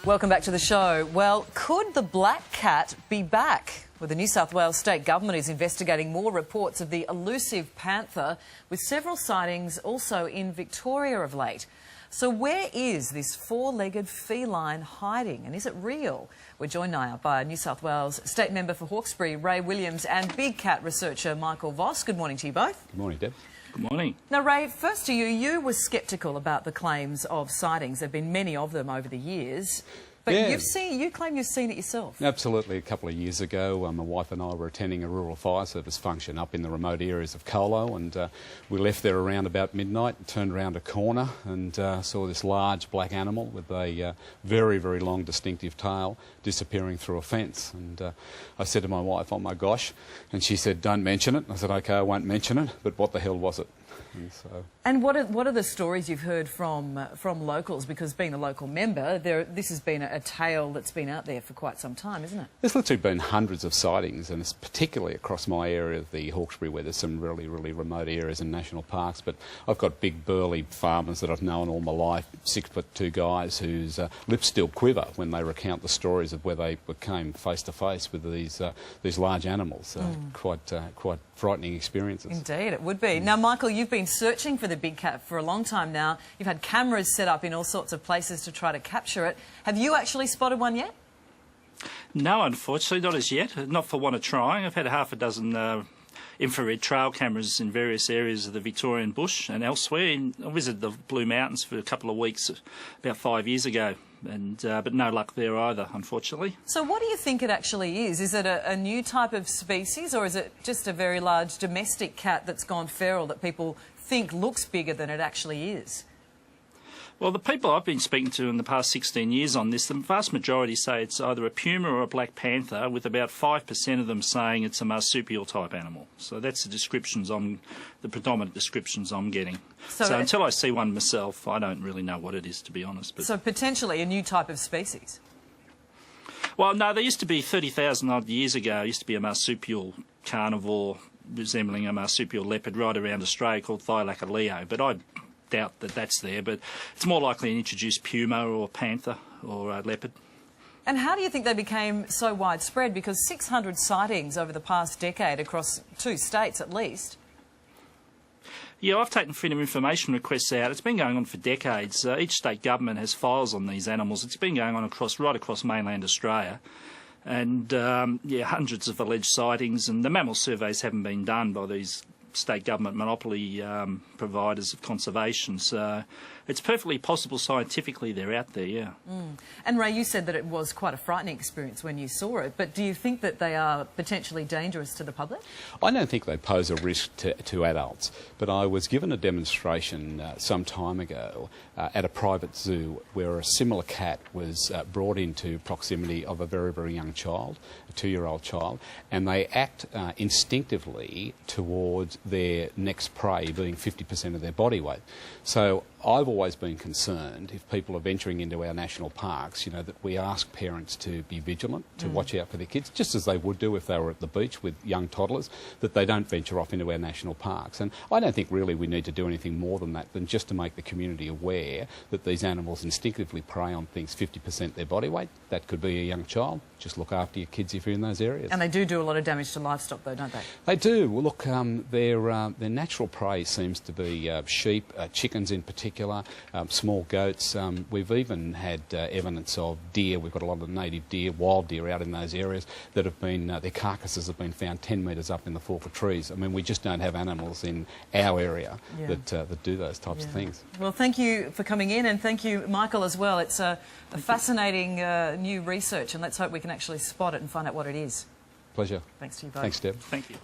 Welcome back to the show. Well, could the black cat be back? Well, the New South Wales state government is investigating more reports of the elusive panther, with several sightings also in Victoria of late. So where is this four-legged feline hiding, and is it real? We're joined now by New South Wales State Member for Hawkesbury, Ray Williams, and BigCat researcher Michael Voss. Good morning to you both. Good morning, Deb. Good morning. Now, Ray, first to you, you were sceptical about the claims of sightings. There have been many of them over the years. But yeah. you claim you've seen it yourself. Absolutely. A couple of years ago, my wife and I were attending a rural fire service function up in the remote areas of Colo, and we left there around about midnight, turned around a corner and saw this large black animal with a very, very long distinctive tail disappearing through a fence. And I said to my wife, "Oh my gosh," and she said, "Don't mention it." I said, "OK, I won't mention it, but what the hell was it?" And what are the stories you've heard from locals? Because being a local member, this has been a tale that's been out there for quite some time, isn't it? There's literally been hundreds of sightings, and it's particularly across my area of the Hawkesbury, where there's some really, really remote areas and national parks. But I've got big burly farmers that I've known all my life, 6'2" guys whose lips still quiver when they recount the stories of where they came face to face with these large animals. Quite frightening experiences. Indeed, it would be. Now, Michael, you've been searching for the big cat for a long time now. You've had cameras set up in all sorts of places to try to capture it. Have you actually spotted one yet? No, unfortunately, not as yet. Not for want of trying. I've had half a dozen infrared trail cameras in various areas of the Victorian bush and elsewhere. I visited the Blue Mountains for a couple of weeks about 5 years ago, but no luck there either, unfortunately. So what do you think it actually is? Is it a new type of species, or is it just a very large domestic cat that's gone feral that people think looks bigger than it actually is? Well, the people I've been speaking to in the past 16 years on this, the vast majority say it's either a puma or a black panther, with about 5% of them saying it's a marsupial type animal. So that's the predominant descriptions I'm getting. So until I see one myself, I don't really know what it is, to be honest. But so potentially a new type of species? Well, no, there used to be 30,000 odd years ago, there used to be a marsupial carnivore resembling a marsupial leopard right around Australia called Thylaca leo, but I doubt that that's there, but it's more likely an introduced puma or panther or leopard. And how do you think they became so widespread? Because 600 sightings over the past decade across 2 states at least. Yeah, I've taken freedom of information requests out. It's been going on for decades. Each state government has files on these animals. It's been going on right across mainland Australia. And, yeah, hundreds of alleged sightings, and the mammal surveys haven't been done by these state government monopoly providers of conservation. So it's perfectly possible scientifically they're out there, yeah. And Ray, you said that it was quite a frightening experience when you saw it, but do you think that they are potentially dangerous to the public? I don't think they pose a risk to adults, but I was given a demonstration some time ago at a private zoo where a similar cat was brought into proximity of a very, very young child, a 2-year-old child, and they act instinctively towards their next prey being 50% of their body weight. So I've always been concerned, if people are venturing into our national parks, you know, that we ask parents to be vigilant, to watch out for their kids, just as they would do if they were at the beach with young toddlers, that they don't venture off into our national parks. And I don't think really we need to do anything more than that, than just to make the community aware that these animals instinctively prey on things 50% their body weight. That could be a young child. Just look after your kids if you're in those areas. And they do a lot of damage to livestock though, don't they? They do. Well, look, their natural prey seems to be sheep, chickens in particular, small goats. We've even had evidence of deer. We've got a lot of native deer, wild deer out in those areas that have been, their carcasses have been found 10 metres up in the fork of trees. I mean, we just don't have animals in our area that do those types of things. Well, thank you for coming in, and thank you, Michael, as well. It's a fascinating new research, and let's hope we can actually spot it and find out what it is. Pleasure. Thanks to you both. Thanks, Deb. Thank you.